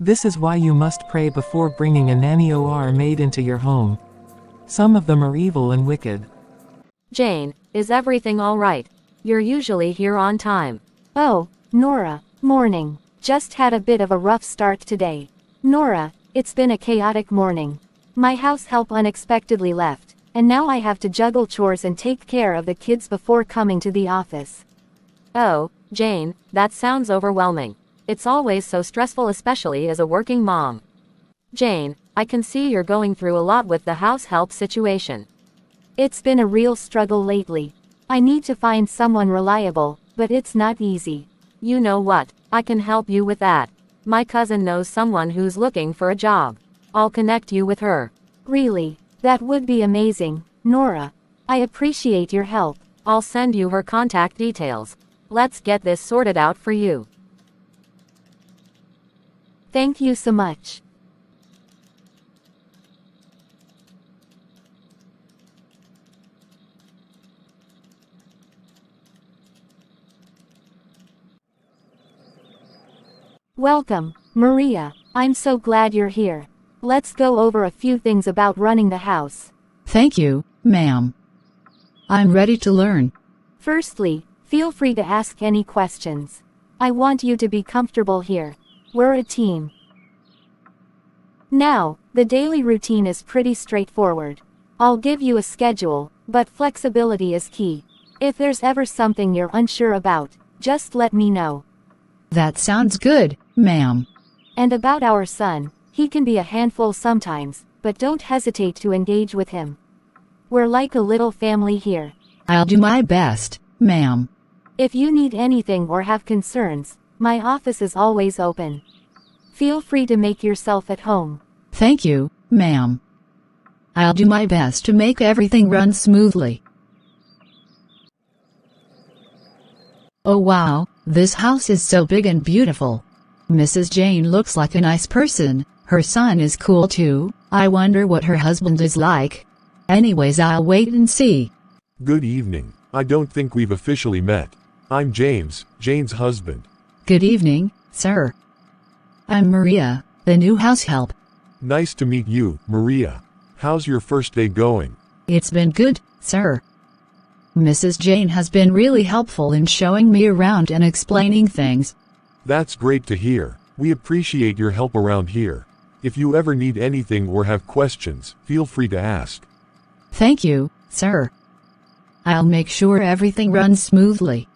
This is why you must pray before bringing a nanny or maid into your home. Some of them are evil and wicked. Jane, is everything all right? You're usually here on time. Oh, Nora, morning. Just had a bit of a rough start today. Nora, it's been a chaotic morning. My house help unexpectedly left, and now I have to juggle chores and take care of the kids before coming to the office. Oh, Jane, that sounds overwhelming. It's always so stressful, especially as a working mom. Jane, I can see you're going through a lot with the house help situation. It's been a real struggle lately. I need to find someone reliable, but it's not easy. You know what? I can help you with that. My cousin knows someone who's looking for a job. I'll connect you with her. Really? That would be amazing, Nora. I appreciate your help. I'll send you her contact details. Let's get this sorted out for you. Thank you so much. Welcome, Maria. I'm so glad you're here. Let's go over a few things about running the house. Thank you, ma'am. I'm ready to learn. Firstly, feel free to ask any questions. I want you to be comfortable here. We're a team. Now, the daily routine is pretty straightforward. I'll give you a schedule, but flexibility is key. If there's ever something you're unsure about, just let me know. That sounds good, ma'am. And about our son, he can be a handful sometimes, but don't hesitate to engage with him. We're like a little family here. I'll do my best, ma'am. If you need anything or have concerns, my office is always open. Feel free to make yourself at home. Thank you, ma'am. I'll do my best to make everything run smoothly. Oh wow, this house is so big and beautiful. Mrs. Jane looks like a nice person. Her son is cool too. I wonder what her husband is like. Anyways, I'll wait and see. Good evening. I don't think we've officially met. I'm James, Jane's husband. Good evening, sir. I'm Maria, the new house help. Nice to meet you, Maria. How's your first day going? It's been good, sir. Mrs. Jane has been really helpful in showing me around and explaining things. That's great to hear. We appreciate your help around here. If you ever need anything or have questions, feel free to ask. Thank you, sir. I'll make sure everything runs smoothly.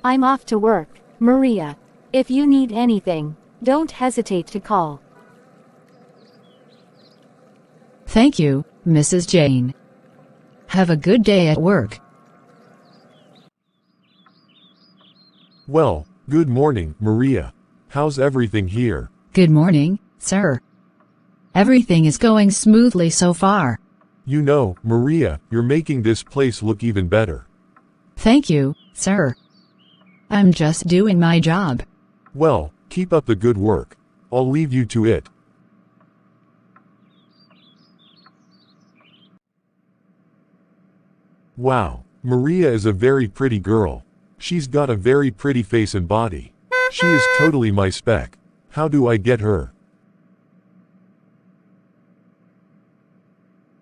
I'm off to work, Maria. If you need anything, don't hesitate to call. Thank you, Mrs. Jane. Have a good day at work. Well, good morning, Maria. How's everything here? Good morning, sir. Everything is going smoothly so far. You know, Maria, you're making this place look even better. Thank you, sir. I'm just doing my job. Well, keep up the good work. I'll leave you to it. Wow, Maria is a very pretty girl. She's got a very pretty face and body. She is totally my spec. How do I get her?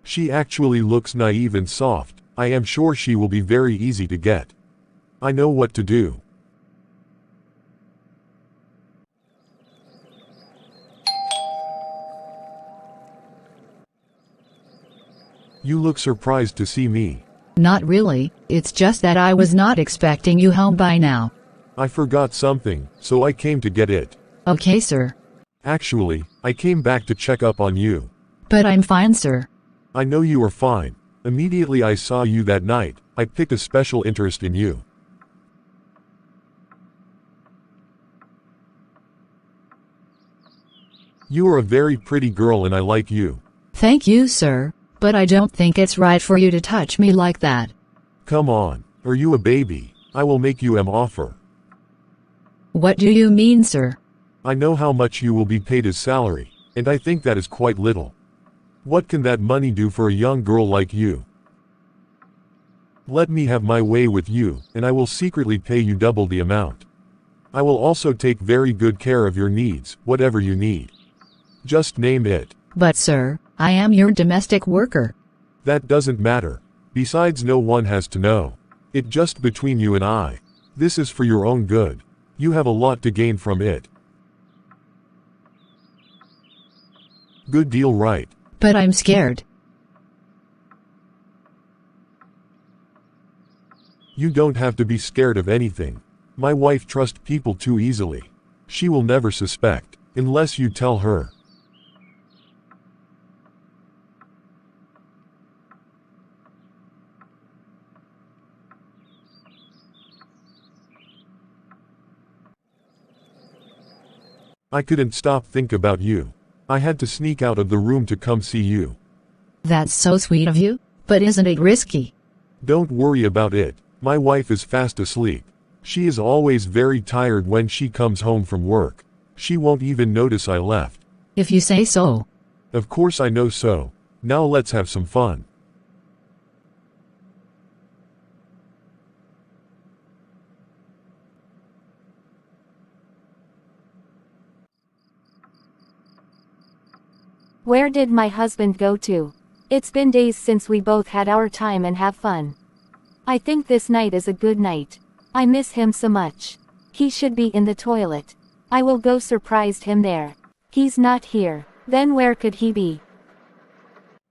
She actually looks naive and soft. I am sure she will be very easy to get. I know what to do. You look surprised to see me. Not really, it's just that I was not expecting you home by now. I forgot something, so I came to get it. Okay, sir. Actually, I came back to check up on you. But I'm fine, sir. I know you are fine. Immediately I saw you that night, I picked a special interest in you. You are a very pretty girl and I like you. Thank you, sir, but I don't think it's right for you to touch me like that. Come on, are you a baby? I will make you an offer. What do you mean, sir? I know how much you will be paid as salary, and I think that is quite little. What can that money do for a young girl like you? Let me have my way with you, and I will secretly pay you double the amount. I will also take very good care of your needs, whatever you need. Just name it. But sir, I am your domestic worker. That doesn't matter. Besides, no one has to know. It's just between you and I. This is for your own good. You have a lot to gain from it. Good deal, right? But I'm scared. You don't have to be scared of anything. My wife trusts people too easily. She will never suspect, unless you tell her. I couldn't stop think about you. I had to sneak out of the room to come see you. That's so sweet of you, but isn't it risky? Don't worry about it. My wife is fast asleep. She is always very tired when she comes home from work. She won't even notice I left. If you say so. Of course I know so. Now let's have some fun. Where did my husband go to? It's been days since we both had our time and have fun. I think this night is a good night. I miss him so much. He should be in the toilet. I will go surprise him there. He's not here. Then where could he be?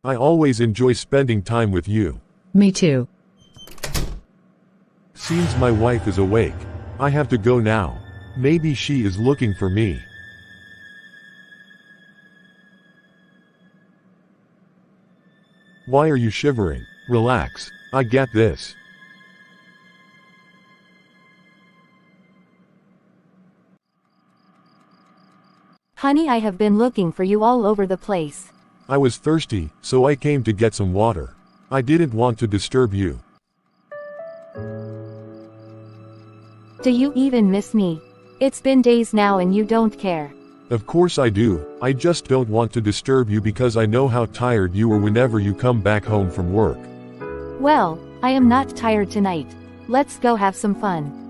I always enjoy spending time with you. Me too. Seems my wife is awake. I have to go now. Maybe she is looking for me. Why are you shivering? Relax. I get this. Honey, I have been looking for you all over the place. I was thirsty, so I came to get some water. I didn't want to disturb you. Do you even miss me? It's been days now and you don't care. Of course I do. I just don't want to disturb you because I know how tired you are whenever you come back home from work. Well, I am not tired tonight. Let's go have some fun.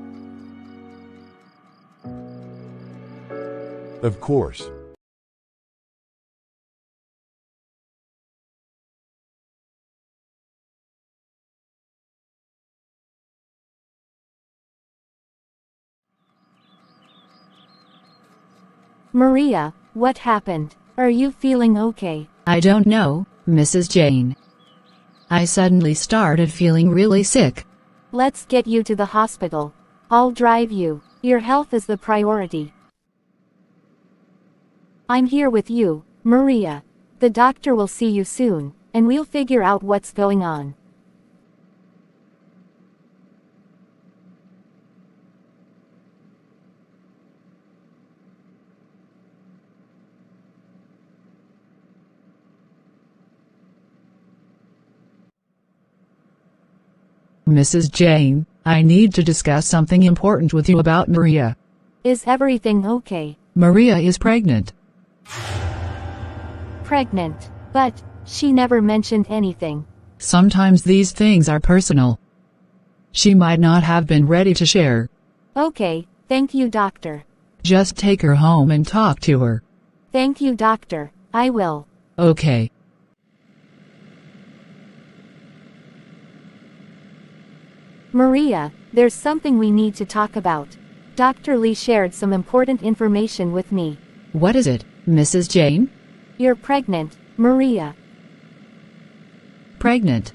Of course. Maria, what happened? Are you feeling okay? I don't know, Mrs. Jane. I suddenly started feeling really sick. Let's get you to the hospital. I'll drive you. Your health is the priority. I'm here with you, Maria. The doctor will see you soon, and we'll figure out what's going on. Mrs. Jane, I need to discuss something important with you about Maria. Is everything okay? Maria is pregnant. Pregnant. But, she never mentioned anything. Sometimes these things are personal. She might not have been ready to share. Okay, thank you, doctor. Just take her home and talk to her. Thank you, doctor. I will. Okay. Maria, there's something we need to talk about. Dr. Lee shared some important information with me. What is it, Mrs. Jane? You're pregnant, Maria. Pregnant?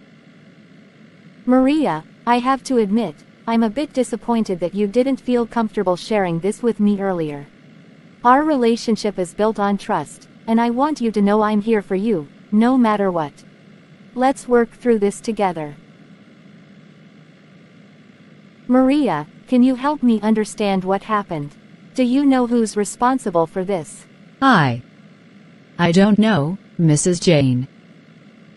Maria, I have to admit, I'm a bit disappointed that you didn't feel comfortable sharing this with me earlier. Our relationship is built on trust, and I want you to know I'm here for you, no matter what. Let's work through this together. Maria, can you help me understand what happened? Do you know who's responsible for this? I don't know, Mrs. Jane.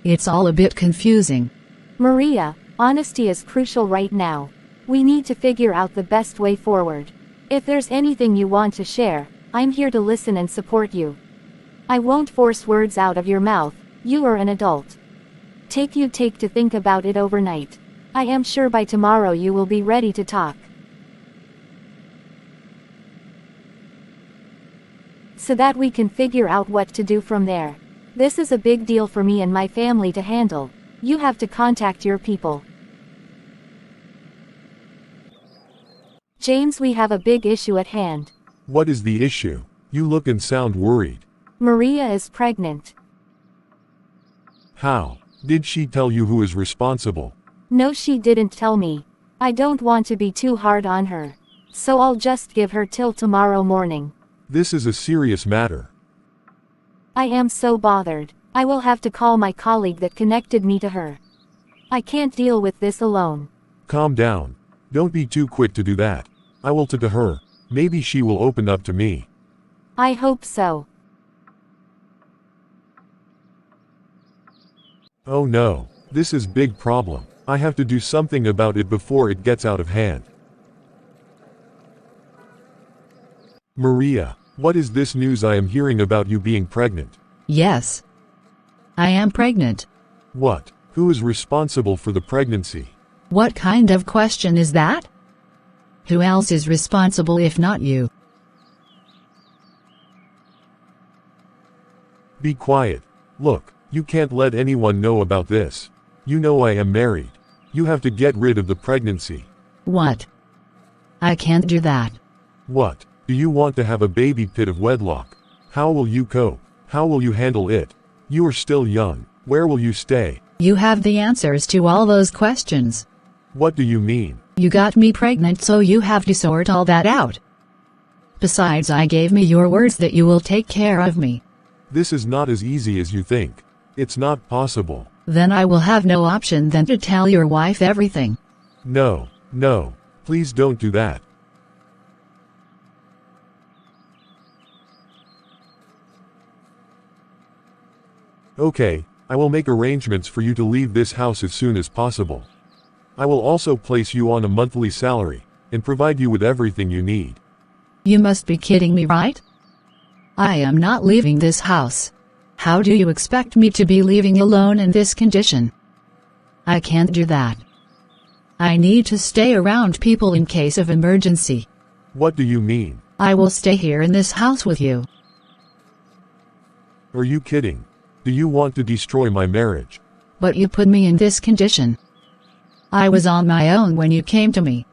It's all a bit confusing. Maria, honesty is crucial right now. We need to figure out the best way forward. If there's anything you want to share, I'm here to listen and support you. I won't force words out of your mouth, you are an adult. Take to think about it overnight. I am sure by tomorrow you will be ready to talk. so that we can figure out what to do from there. This is a big deal for me and my family to handle. You have to contact your people. James, we have a big issue at hand. What is the issue? You look and sound worried. Maria is pregnant. How? Did she tell you who is responsible? No, she didn't tell me. I don't want to be too hard on her. So I'll just give her till tomorrow morning. This is a serious matter. I am so bothered. I will have to call my colleague that connected me to her. I can't deal with this alone. Calm down. Don't be too quick to do that. I will talk to her. Maybe she will open up to me. I hope so. Oh no, this is big problem. I have to do something about it before it gets out of hand. Maria, what is this news I am hearing about you being pregnant? Yes. I am pregnant. What? Who is responsible for the pregnancy? What kind of question is that? Who else is responsible if not you? Be quiet. Look, you can't let anyone know about this. You know I am married. You have to get rid of the pregnancy. What? I can't do that. What? Do you want to have a baby pit of wedlock? How will you cope? How will you handle it? You are still young. Where will you stay? You have the answers to all those questions. What do you mean? You got me pregnant, so you have to sort all that out. Besides, I gave me your words that you will take care of me. This is not as easy as you think. It's not possible. Then I will have no option than to tell your wife everything. No, no, please don't do that. Okay, I will make arrangements for you to leave this house as soon as possible. I will also place you on a monthly salary, and provide you with everything you need. You must be kidding me, right? I am not leaving this house. How do you expect me to be leaving alone in this condition? I can't do that. I need to stay around people in case of emergency. What do you mean? I will stay here in this house with you. Are you kidding? Do you want to destroy my marriage? But you put me in this condition. I was on my own when you came to me.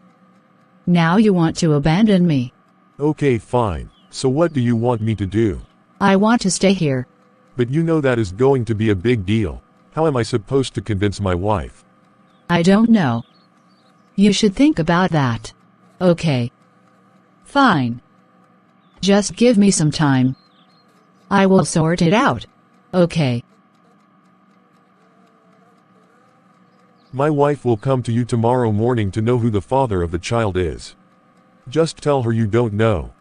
Now you want to abandon me. Okay, fine. So what do you want me to do? I want to stay here. But you know that is going to be a big deal. How am I supposed to convince my wife? I don't know. You should think about that. Okay. Fine. Just give me some time. I will sort it out. Okay. My wife will come to you tomorrow morning to know who the father of the child is. Just tell her you don't know.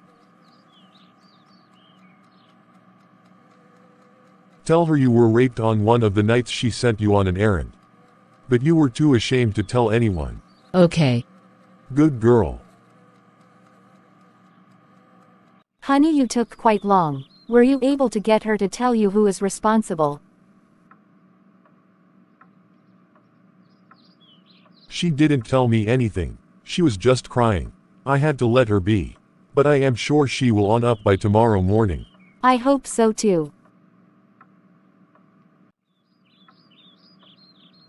Tell her you were raped on one of the nights she sent you on an errand. But you were too ashamed to tell anyone. Okay. Good girl. Honey, you took quite long. Were you able to get her to tell you who is responsible? She didn't tell me anything. She was just crying. I had to let her be. But I am sure she will on up by tomorrow morning. I hope so too.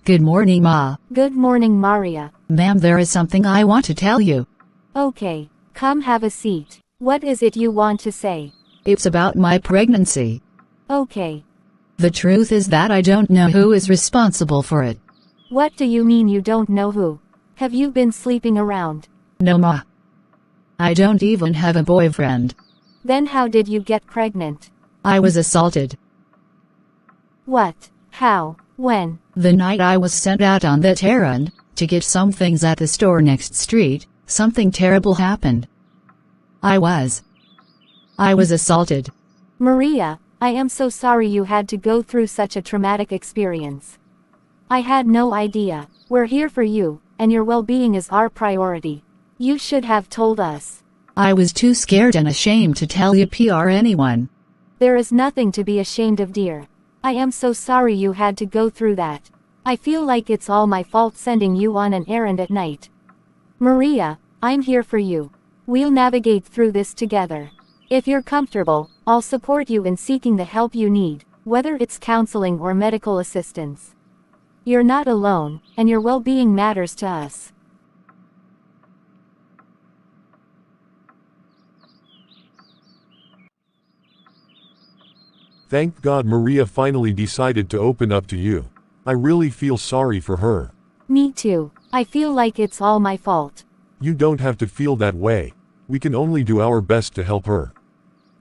Good morning, Ma. Good morning, Maria. Ma'am, there is something I want to tell you. Okay, come have a seat. What is it you want to say? It's about my pregnancy. Okay. The truth is that I don't know who is responsible for it. What do you mean you don't know who? Have you been sleeping around? No, Ma. I don't even have a boyfriend. Then how did you get pregnant? I was assaulted. What? How? When? The night I was sent out on that errand, to get some things at the store next street, something terrible happened. I was assaulted. Maria, I am so sorry you had to go through such a traumatic experience. I had no idea. We're here for you, and your well-being is our priority. You should have told us. I was too scared and ashamed to tell you or anyone. There is nothing to be ashamed of, dear. I am so sorry you had to go through that. I feel like it's all my fault sending you on an errand at night. Maria, I'm here for you. We'll navigate through this together. If you're comfortable, I'll support you in seeking the help you need, whether it's counseling or medical assistance. You're not alone, and your well-being matters to us. Thank God Maria finally decided to open up to you. I really feel sorry for her. Me too. I feel like it's all my fault. You don't have to feel that way. We can only do our best to help her.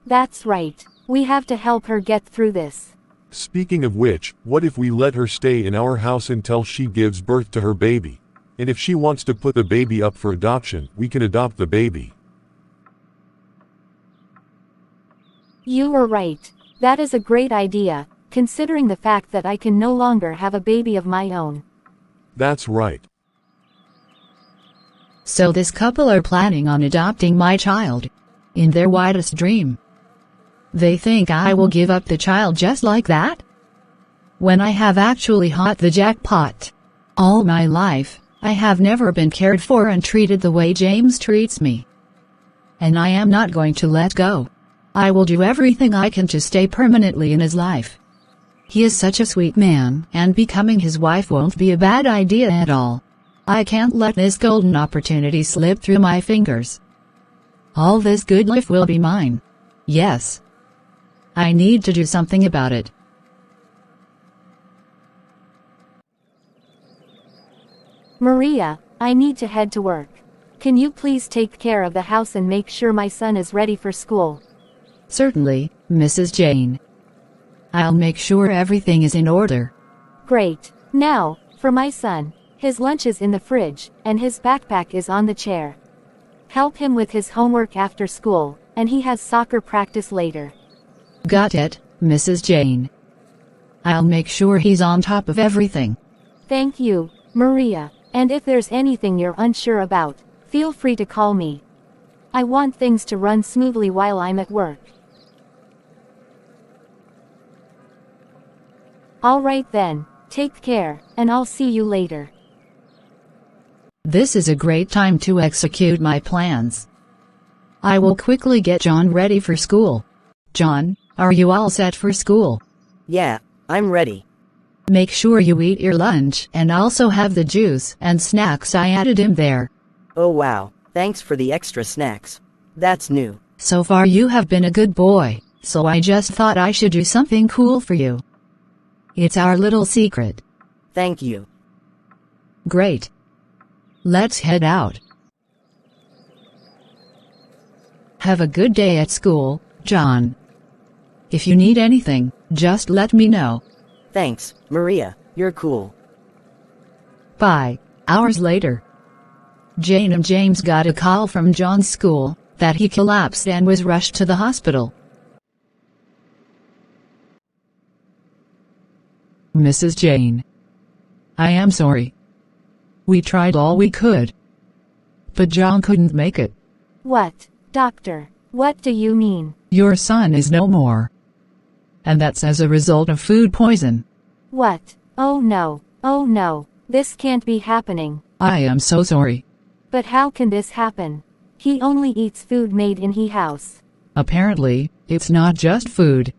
That's right. We have to help her get through this. Speaking of which, what if we let her stay in our house until she gives birth to her baby? And if she wants to put the baby up for adoption, we can adopt the baby. You were right. That is a great idea, considering the fact that I can no longer have a baby of my own. That's right. So this couple are planning on adopting my child. In their wildest dream. They think I will give up the child just like that? When I have actually hit the jackpot. All my life, I have never been cared for and treated the way James treats me. And I am not going to let go. I will do everything I can to stay permanently in his life. He is such a sweet man, and becoming his wife won't be a bad idea at all. I can't let this golden opportunity slip through my fingers. All this good life will be mine. Yes. I need to do something about it. Maria, I need to head to work. Can you please take care of the house and make sure my son is ready for school? Certainly, Mrs. Jane. I'll make sure everything is in order. Great. Now, for my son. His lunch is in the fridge, and his backpack is on the chair. Help him with his homework after school, and he has soccer practice later. Got it, Mrs. Jane. I'll make sure he's on top of everything. Thank you, Maria. And if there's anything you're unsure about, feel free to call me. I want things to run smoothly while I'm at work. Alright then, take care, and I'll see you later. This is a great time to execute my plans. I will quickly get John ready for school. John, are you all set for school? Yeah, I'm ready. Make sure you eat your lunch and also have the juice and snacks I added in there. Oh wow, thanks for the extra snacks. That's new. So far you have been a good boy, so I just thought I should do something cool for you. It's our little secret. Thank you. Great. Let's head out. Have a good day at school, John. If you need anything, just let me know. Thanks, Maria, you're cool. Bye. Hours later. Jane and James got a call from John's school, that he collapsed and was rushed to the hospital. Mrs. Jane. I am sorry. We tried all we could. But John couldn't make it. What, doctor? What do you mean? Your son is no more. And that's as a result of food poison. What? Oh no, this can't be happening. I am so sorry. But how can this happen? He only eats food made in his house. Apparently, it's not just food.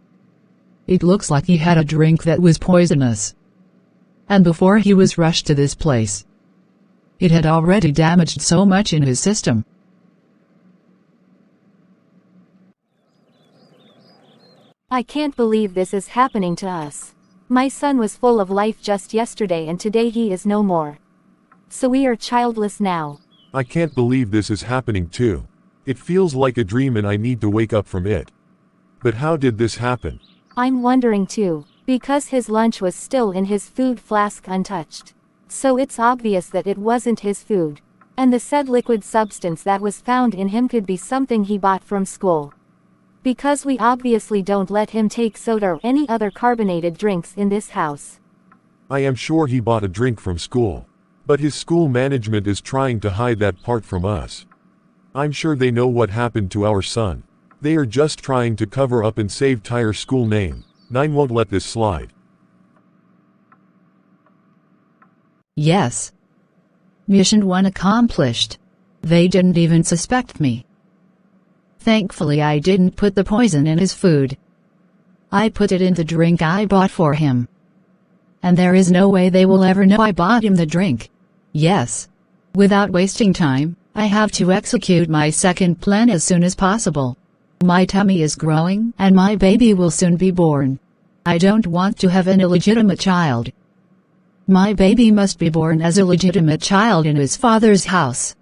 It looks like he had a drink that was poisonous. And before he was rushed to this place, it had already damaged so much in his system. I can't believe this is happening to us. My son was full of life just yesterday and today he is no more. So we are childless now. I can't believe this is happening too. It feels like a dream and I need to wake up from it. But how did this happen? I'm wondering too, because his lunch was still in his food flask untouched. So it's obvious that it wasn't his food. And the said liquid substance that was found in him could be something he bought from school. Because we obviously don't let him take soda or any other carbonated drinks in this house. I am sure he bought a drink from school. But his school management is trying to hide that part from us. I'm sure they know what happened to our son. They are just trying to cover up and save Tyre's school name. 9 won't let this slide. Yes. Mission 1 accomplished. They didn't even suspect me. Thankfully I didn't put the poison in his food. I put it in the drink I bought for him. And there is no way they will ever know I bought him the drink. Yes. Without wasting time, I have to execute my second plan as soon as possible. My tummy is growing and my baby will soon be born. I don't want to have an illegitimate child. My baby must be born as a legitimate child in his father's house.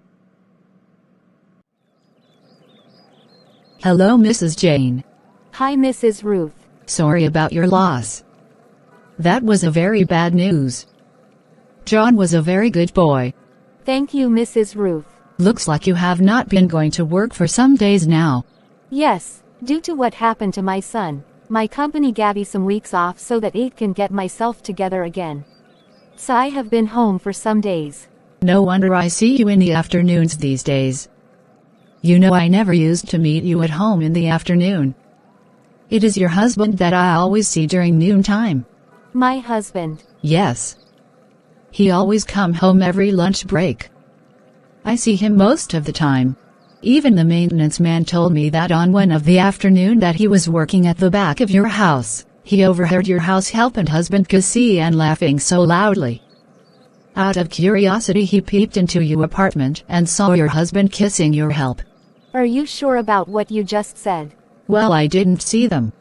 Hello, Mrs. Jane. Hi, Mrs. Ruth. Sorry about your loss. That was a very bad news. John was a very good boy. Thank you, Mrs. Ruth. Looks like you have not been going to work for some days now. Yes, due to what happened to my son, my company gave me some weeks off so that I can get myself together again. So I have been home for some days. No wonder I see you in the afternoons these days. You know I never used to meet you at home in the afternoon. It is your husband that I always see during noontime. My husband? Yes. He always come home every lunch break. I see him most of the time. Even the maintenance man told me that on one of the afternoon that he was working at the back of your house, he overheard your house help and husband kissing and laughing so loudly. Out of curiosity he peeped into your apartment and saw your husband kissing your help. Are you sure about what you just said? Well, I didn't see them.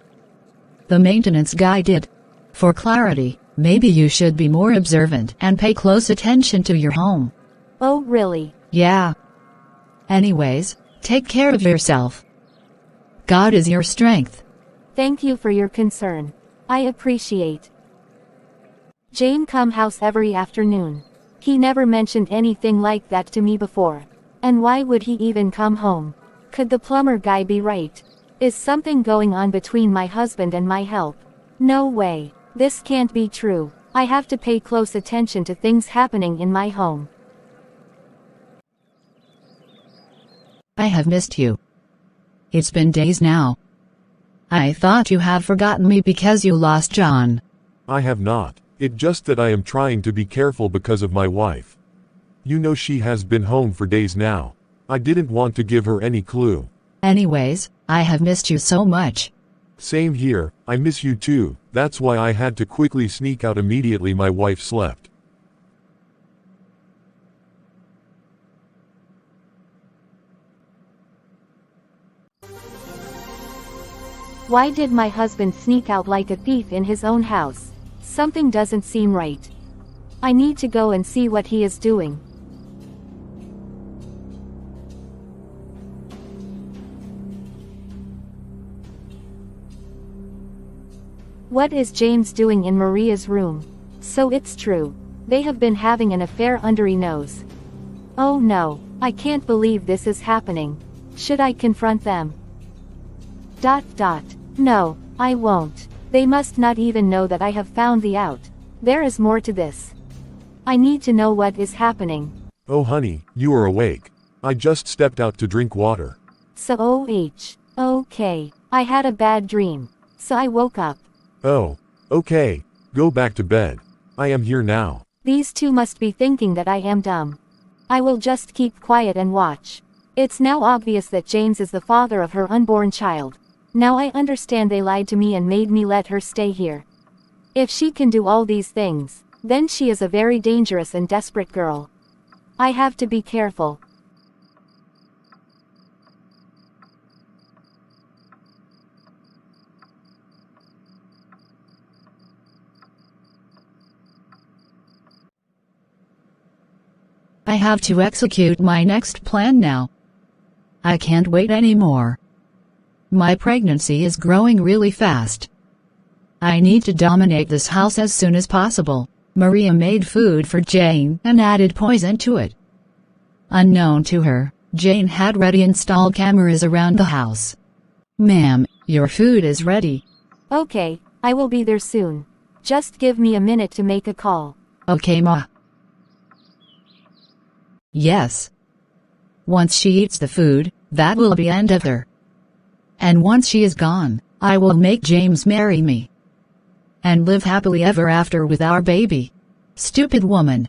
The maintenance guy did. For clarity, maybe you should be more observant and pay close attention to your home. Oh, really? Yeah. Anyways, take care of yourself. God is your strength. Thank you for your concern. I appreciate. Jane come house every afternoon. He never mentioned anything like that to me before. And why would he even come home? Could the plumber guy be right? Is something going on between my husband and my help? No way. This can't be true. I have to pay close attention to things happening in my home. I have missed you. It's been days now. I thought you had forgotten me because you lost John. I have not. It's just that I am trying to be careful because of my wife. You know she has been home for days now. I didn't want to give her any clue. Anyways, I have missed you so much. Same here, I miss you too. That's why I had to quickly sneak out immediately my wife slept. Why did my husband sneak out like a thief in his own house? Something doesn't seem right. I need to go and see what he is doing. What is James doing in Maria's room? So it's true. They have been having an affair under my nose. Oh no, I can't believe this is happening. Should I confront them? No, I won't. They must not even know that I have found the out. There is more to this. I need to know what is happening. Oh honey, you are awake. I just stepped out to drink water. So okay. I had a bad dream. So I woke up. Oh, okay. Go back to bed. I am here now. These two must be thinking that I am dumb. I will just keep quiet and watch. It's now obvious that James is the father of her unborn child. Now I understand they lied to me and made me let her stay here. If she can do all these things, then she is a very dangerous and desperate girl. I have to be careful. I have to execute my next plan now. I can't wait anymore. My pregnancy is growing really fast. I need to dominate this house as soon as possible. Maria made food for Jane and added poison to it. Unknown to her, Jane had already installed cameras around the house. Ma'am, your food is ready. Okay, I will be there soon. Just give me a minute to make a call. Okay, Ma. Yes. Once she eats the food, that will be end of her. And once she is gone, I will make James marry me. And live happily ever after with our baby. Stupid woman.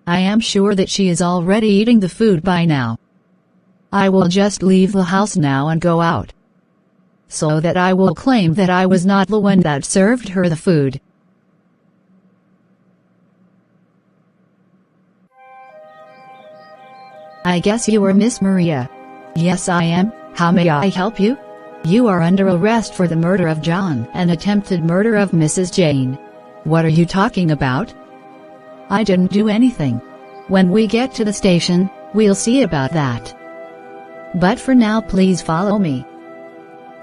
I am sure that she is already eating the food by now. I will just leave the house now and go out, so that I will claim that I was not the one that served her the food. I guess you are Miss Maria. Yes, I am. How may I help you? You are under arrest for the murder of John and attempted murder of Mrs. Jane. What are you talking about? I didn't do anything. When we get to the station, we'll see about that. But for now, please follow me.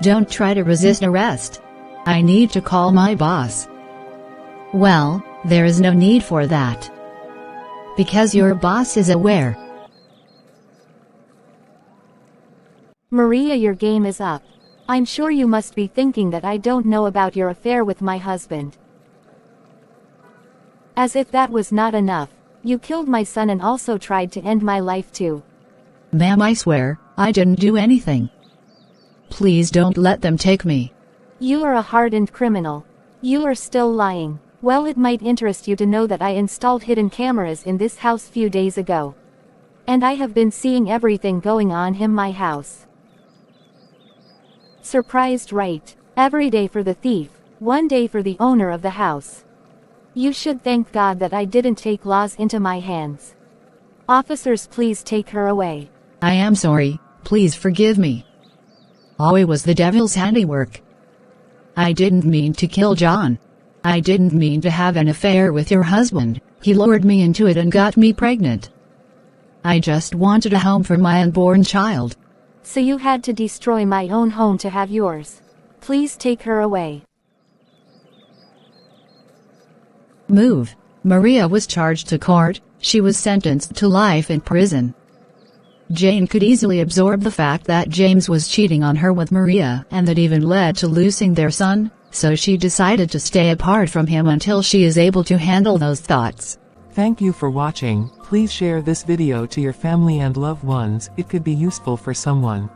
Don't try to resist arrest. I need to call my boss. Well, there is no need for that, because your boss is aware. Maria, your game is up. I'm sure you must be thinking that I don't know about your affair with my husband. As if that was not enough, you killed my son and also tried to end my life too. Ma'am, I swear, I didn't do anything. Please don't let them take me. You are a hardened criminal. You are still lying. Well, it might interest you to know that I installed hidden cameras in this house few days ago. And I have been seeing everything going on in my house. Surprised, right? Every day for the thief, one day for the owner of the house. You should thank God that I didn't take laws into my hands. Officers, please take her away. I am sorry, please forgive me. It was the devil's handiwork. I didn't mean to kill John. I didn't mean to have an affair with your husband. He lured me into it and got me pregnant. I just wanted a home for my unborn child. So you had to destroy my own home to have yours. Please take her away. Move. Maria was charged to court. She was sentenced to life in prison. Jane could easily absorb the fact that James was cheating on her with Maria, and that even led to losing their son, so she decided to stay apart from him until she is able to handle those thoughts. Thank you for watching. Please share this video to your family and loved ones. It could be useful for someone.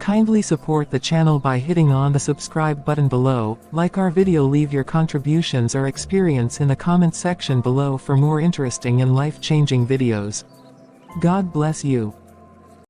Kindly support the channel by hitting on the subscribe button below, like our video, leave your contributions or experience in the comment section below for more interesting and life-changing videos. God bless you.